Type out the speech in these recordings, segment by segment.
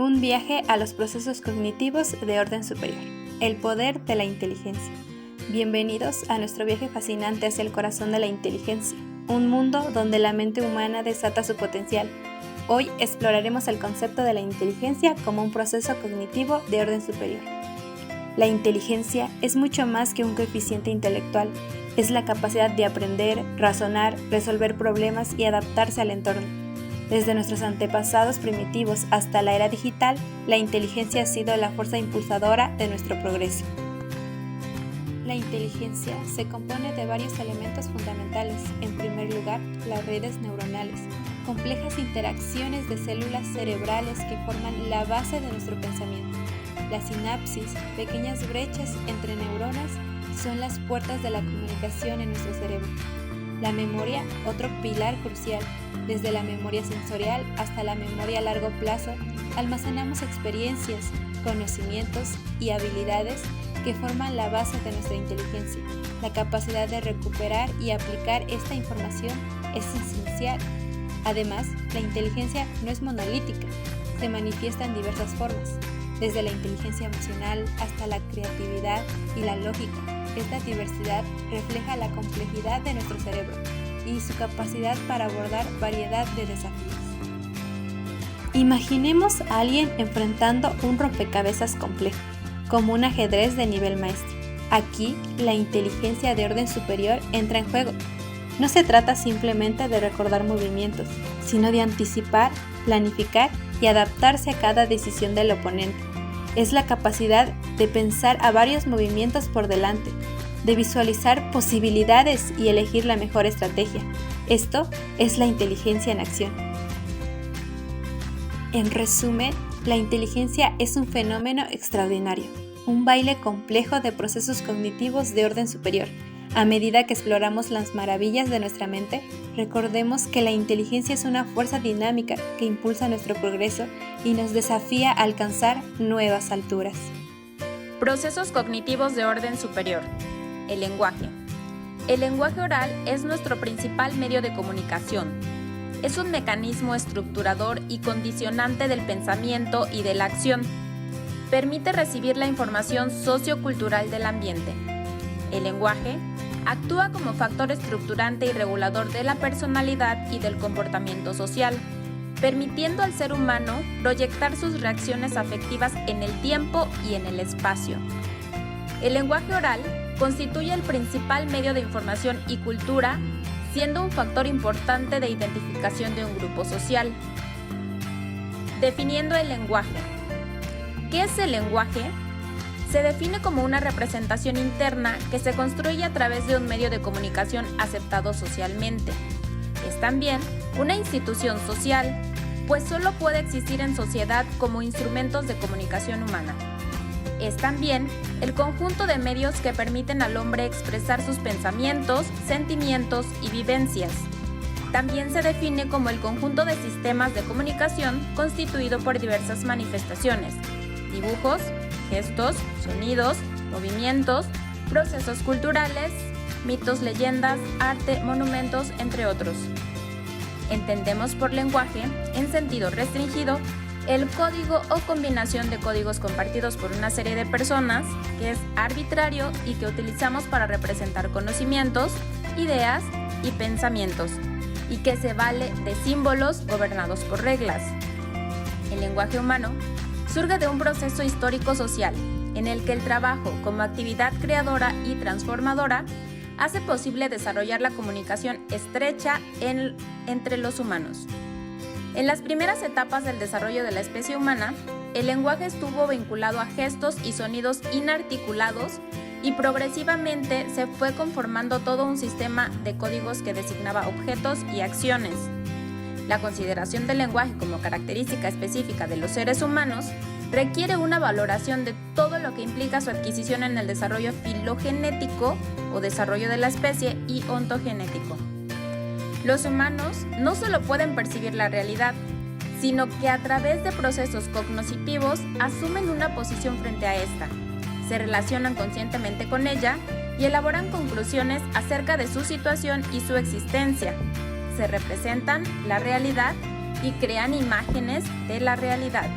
Un viaje a los procesos cognitivos de orden superior. El poder de la inteligencia. Bienvenidos a nuestro viaje fascinante hacia el corazón de la inteligencia, un mundo donde la mente humana desata su potencial. Hoy exploraremos el concepto de la inteligencia como un proceso cognitivo de orden superior. La inteligencia es mucho más que un coeficiente intelectual, es la capacidad de aprender, razonar, resolver problemas y adaptarse al entorno. Desde nuestros antepasados primitivos hasta la era digital, la inteligencia ha sido la fuerza impulsadora de nuestro progreso. La inteligencia se compone de varios elementos fundamentales. En primer lugar, las redes neuronales, complejas interacciones de células cerebrales que forman la base de nuestro pensamiento. La sinapsis, pequeñas brechas entre neuronas, son las puertas de la comunicación en nuestro cerebro. La memoria, otro pilar crucial. Desde la memoria sensorial hasta la memoria a largo plazo, almacenamos experiencias, conocimientos y habilidades que forman la base de nuestra inteligencia. La capacidad de recuperar y aplicar esta información es esencial. Además, la inteligencia no es monolítica, se manifiesta en diversas formas, desde la inteligencia emocional hasta la creatividad y la lógica. Esta diversidad refleja la complejidad de nuestro cerebro y su capacidad para abordar variedad de desafíos. Imaginemos a alguien enfrentando un rompecabezas complejo, como un ajedrez de nivel maestro. Aquí, la inteligencia de orden superior entra en juego. No se trata simplemente de recordar movimientos, sino de anticipar, planificar y adaptarse a cada decisión del oponente. Es la capacidad de pensar a varios movimientos por delante, de visualizar posibilidades y elegir la mejor estrategia. Esto es la inteligencia en acción. En resumen, la inteligencia es un fenómeno extraordinario, un baile complejo de procesos cognitivos de orden superior. A medida que exploramos las maravillas de nuestra mente, recordemos que la inteligencia es una fuerza dinámica que impulsa nuestro progreso y nos desafía a alcanzar nuevas alturas. Procesos cognitivos de orden superior. El lenguaje. El lenguaje oral es nuestro principal medio de comunicación. Es un mecanismo estructurador y condicionante del pensamiento y de la acción. Permite recibir la información sociocultural del ambiente. El lenguaje actúa como factor estructurante y regulador de la personalidad y del comportamiento social, permitiendo al ser humano proyectar sus reacciones afectivas en el tiempo y en el espacio. El lenguaje oral constituye el principal medio de información y cultura, siendo un factor importante de identificación de un grupo social. Definiendo el lenguaje. ¿Qué es el lenguaje? Se define como una representación interna que se construye a través de un medio de comunicación aceptado socialmente. Es también una institución social, pues solo puede existir en sociedad como instrumentos de comunicación humana. Es también el conjunto de medios que permiten al hombre expresar sus pensamientos, sentimientos y vivencias. También se define como el conjunto de sistemas de comunicación constituido por diversas manifestaciones, dibujos, gestos, sonidos, movimientos, procesos culturales, mitos, leyendas, arte, monumentos, entre otros. Entendemos por lenguaje, en sentido restringido, el código o combinación de códigos compartidos por una serie de personas que es arbitrario y que utilizamos para representar conocimientos, ideas y pensamientos, y que se vale de símbolos gobernados por reglas. El lenguaje humano surge de un proceso histórico-social en el que el trabajo como actividad creadora y transformadora hace posible desarrollar la comunicación estrecha entre los humanos. En las primeras etapas del desarrollo de la especie humana, el lenguaje estuvo vinculado a gestos y sonidos inarticulados y progresivamente se fue conformando todo un sistema de códigos que designaba objetos y acciones. La consideración del lenguaje como característica específica de los seres humanos requiere una valoración de todo lo que implica su adquisición en el desarrollo filogenético o desarrollo de la especie y ontogenético. Los humanos no solo pueden percibir la realidad, sino que a través de procesos cognitivos asumen una posición frente a esta, se relacionan conscientemente con ella y elaboran conclusiones acerca de su situación y su existencia. Se representan la realidad y crean imágenes de la realidad.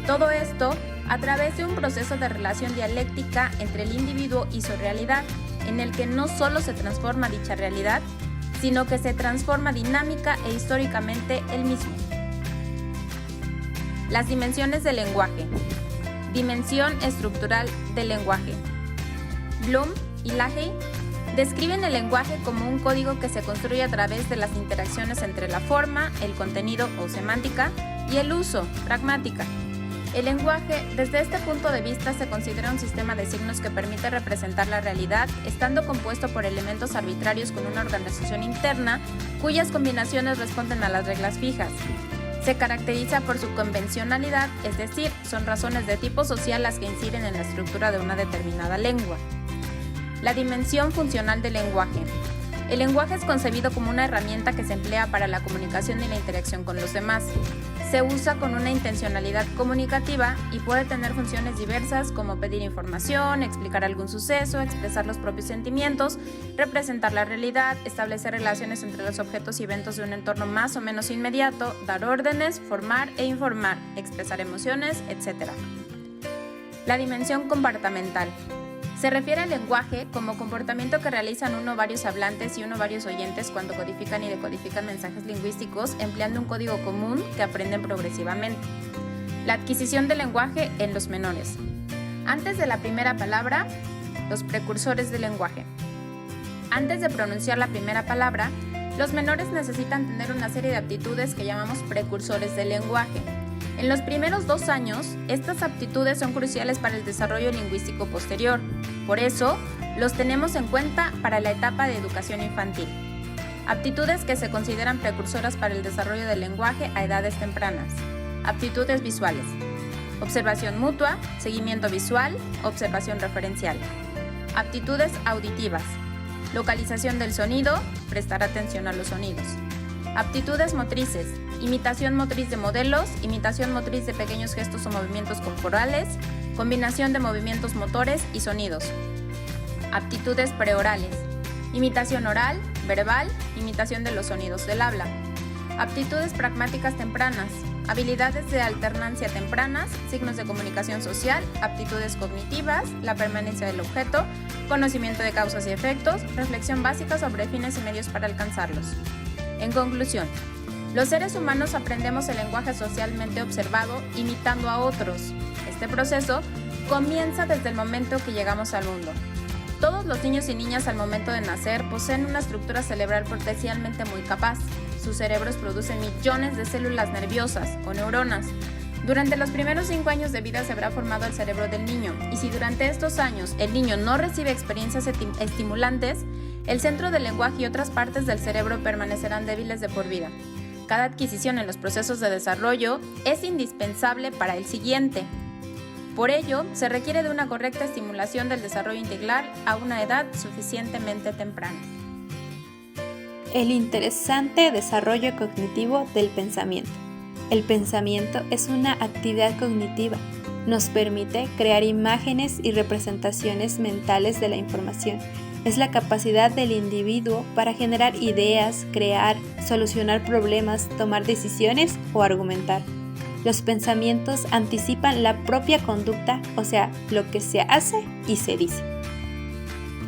Todo esto a través de un proceso de relación dialéctica entre el individuo y su realidad, en el que no solo se transforma dicha realidad, sino que se transforma dinámica e históricamente el mismo. Las dimensiones del lenguaje. Dimensión estructural del lenguaje. Bloom y Lahey describen el lenguaje como un código que se construye a través de las interacciones entre la forma, el contenido o semántica, y el uso, pragmática. El lenguaje, desde este punto de vista, se considera un sistema de signos que permite representar la realidad, estando compuesto por elementos arbitrarios con una organización interna, cuyas combinaciones responden a las reglas fijas. Se caracteriza por su convencionalidad, es decir, son razones de tipo social las que inciden en la estructura de una determinada lengua. La dimensión funcional del lenguaje. El lenguaje es concebido como una herramienta que se emplea para la comunicación y la interacción con los demás. Se usa con una intencionalidad comunicativa y puede tener funciones diversas como pedir información, explicar algún suceso, expresar los propios sentimientos, representar la realidad, establecer relaciones entre los objetos y eventos de un entorno más o menos inmediato, dar órdenes, formar e informar, expresar emociones, etc. La dimensión comportamental. Se refiere al lenguaje como comportamiento que realizan uno o varios hablantes y uno o varios oyentes cuando codifican y decodifican mensajes lingüísticos empleando un código común que aprenden progresivamente. La adquisición del lenguaje en los menores. Antes de la primera palabra, los precursores del lenguaje. Antes de pronunciar la primera palabra, los menores necesitan tener una serie de aptitudes que llamamos precursores del lenguaje. En los primeros 2 años, estas aptitudes son cruciales para el desarrollo lingüístico posterior. Por eso, los tenemos en cuenta para la etapa de educación infantil. Aptitudes que se consideran precursoras para el desarrollo del lenguaje a edades tempranas. Aptitudes visuales. Observación mutua, seguimiento visual, observación referencial. Aptitudes auditivas. Localización del sonido, prestar atención a los sonidos. Aptitudes motrices. Imitación motriz de modelos, imitación motriz de pequeños gestos o movimientos corporales, combinación de movimientos motores y sonidos. Aptitudes preorales. Imitación oral, verbal, imitación de los sonidos del habla. Aptitudes pragmáticas tempranas. Habilidades de alternancia tempranas, signos de comunicación social, aptitudes cognitivas, la permanencia del objeto, conocimiento de causas y efectos, reflexión básica sobre fines y medios para alcanzarlos. En conclusión, los seres humanos aprendemos el lenguaje socialmente observado imitando a otros. Este proceso comienza desde el momento que llegamos al mundo. Todos los niños y niñas al momento de nacer poseen una estructura cerebral potencialmente muy capaz. Sus cerebros producen millones de células nerviosas o neuronas. Durante los primeros 5 años de vida se habrá formado el cerebro del niño, y si durante estos años el niño no recibe experiencias estimulantes, el centro del lenguaje y otras partes del cerebro permanecerán débiles de por vida. Cada adquisición en los procesos de desarrollo es indispensable para el siguiente. Por ello, se requiere de una correcta estimulación del desarrollo integral a una edad suficientemente temprana. El interesante desarrollo cognitivo del pensamiento. El pensamiento es una actividad cognitiva. Nos permite crear imágenes y representaciones mentales de la información. Es la capacidad del individuo para generar ideas, crear, solucionar problemas, tomar decisiones o argumentar. Los pensamientos anticipan la propia conducta, o sea, lo que se hace y se dice.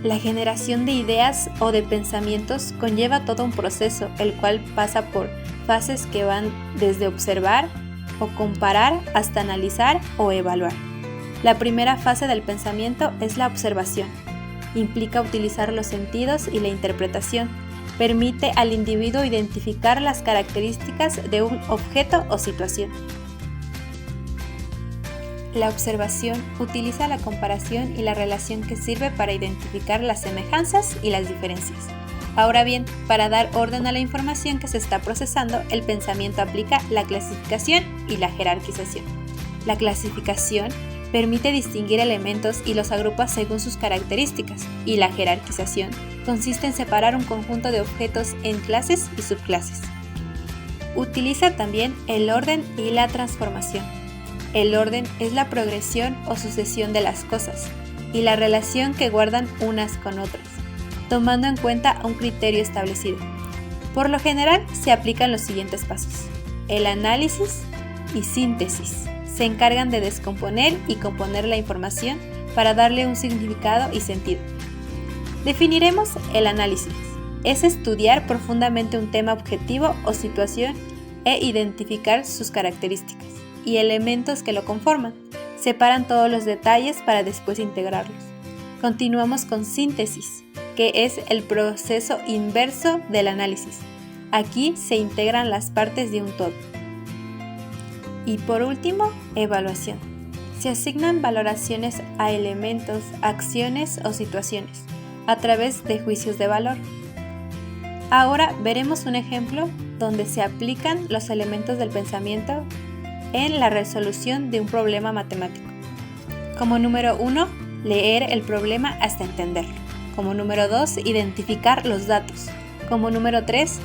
La generación de ideas o de pensamientos conlleva todo un proceso, el cual pasa por fases que van desde observar o comparar hasta analizar o evaluar. La primera fase del pensamiento es la observación. Implica utilizar los sentidos y la interpretación. Permite al individuo identificar las características de un objeto o situación. La observación utiliza la comparación y la relación que sirve para identificar las semejanzas y las diferencias. Ahora bien, para dar orden a la información que se está procesando, el pensamiento aplica la clasificación y la jerarquización. La clasificación permite distinguir elementos y los agrupa según sus características, y la jerarquización consiste en separar un conjunto de objetos en clases y subclases. Utiliza también el orden y la transformación. El orden es la progresión o sucesión de las cosas y la relación que guardan unas con otras, tomando en cuenta un criterio establecido. Por lo general se aplican los siguientes pasos: el análisis y síntesis, se encargan de descomponer y componer la información para darle un significado y sentido. Definiremos el análisis. Es estudiar profundamente un tema objetivo o situación e identificar sus características y elementos que lo conforman. Separan todos los detalles para después integrarlos. Continuamos con síntesis, que es el proceso inverso del análisis. Aquí se integran las partes de un todo. Y por último, evaluación. Se asignan valoraciones a elementos, acciones o situaciones a través de juicios de valor. Ahora veremos un ejemplo donde se aplican los elementos del pensamiento en la resolución de un problema matemático. Como número 1, leer el problema hasta entenderlo. Como número 2, identificar los datos. Como número 3,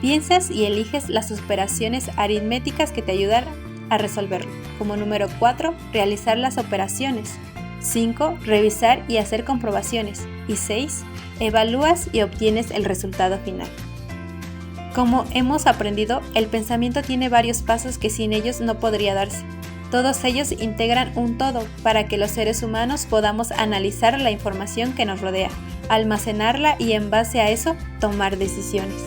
piensas y eliges las operaciones aritméticas que te ayudan a resolverlo. Como número 4, realizar las operaciones. 5, revisar y hacer comprobaciones. Y 6, evalúas y obtienes el resultado final. Como hemos aprendido, el pensamiento tiene varios pasos que sin ellos no podría darse. Todos ellos integran un todo para que los seres humanos podamos analizar la información que nos rodea, almacenarla y en base a eso tomar decisiones.